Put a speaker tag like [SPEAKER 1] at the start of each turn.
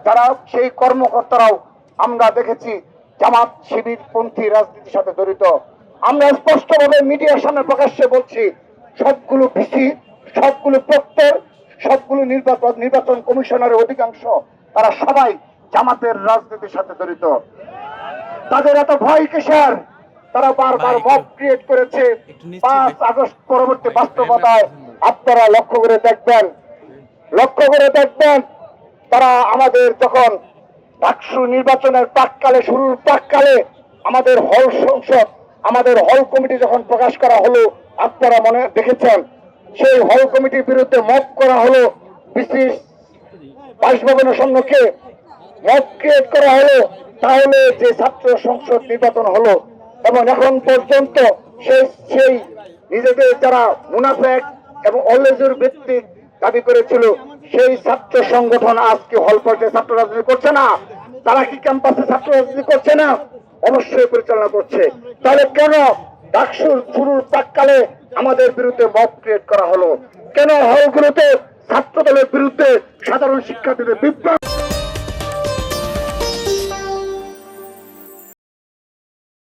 [SPEAKER 1] যারা সেই কর্মকর্তারাও আমরা দেখেছি জামাত শিবির পন্থী রাজনীতির সাথে জড়িত। আমরা স্পষ্টভাবে মিডিয়ার সামনে প্রকাশ্যে বলছি, সবগুলো ভিসি, সবগুলো প্রক্টর, সবগুলো নির্বাচন কমিশনারের অধিকাংশ তারা সবাই জামাতের রাজনীতির সাথে জড়িত। তাদের এত ভয় কিসের? তারা বারবার মব ক্রিয়েট করেছে। 5 আগস্ট পরবর্তী বাস্তবতায় আপনারা লক্ষ্য করে দেখবেন তারা আমাদের যখন ডাকসু নির্বাচনের শুরুর প্রাককালে আমাদের হল সংসদ, আমাদের হল কমিটি যখন প্রকাশ করা হলো, আপনারা মনে দেখেছেন সেই হল কমিটির বিরুদ্ধে মব করা হলো, বিসির বাসভবনের সম্মুখে মব ক্রিয়েট করা হলো। তাহলে যে ছাত্র সংসদ নির্বাচন হলো এবং এখন পর্যন্ত সেই নিজেদের যারা মুনাফেক এবং অলজুর ভিত্তিক দাবি করেছিল সেই ছাত্র সংগঠন আজকে হল পর্যায়ে ছাত্র রাজনীতি করছে না। তারা কি ক্যাম্পাসে ছাত্র রাজনীতি করছে না? অবশ্যই পরিচালনা করছে। তাহলে কেন ডাকসুর শুরুর প্রাককালে আমাদের বিরুদ্ধে মব ক্রিয়েট করা হলো? কেন হলগুলোতে ছাত্র দলের বিরুদ্ধে সাধারণ শিক্ষার্থীদের বিপ্লব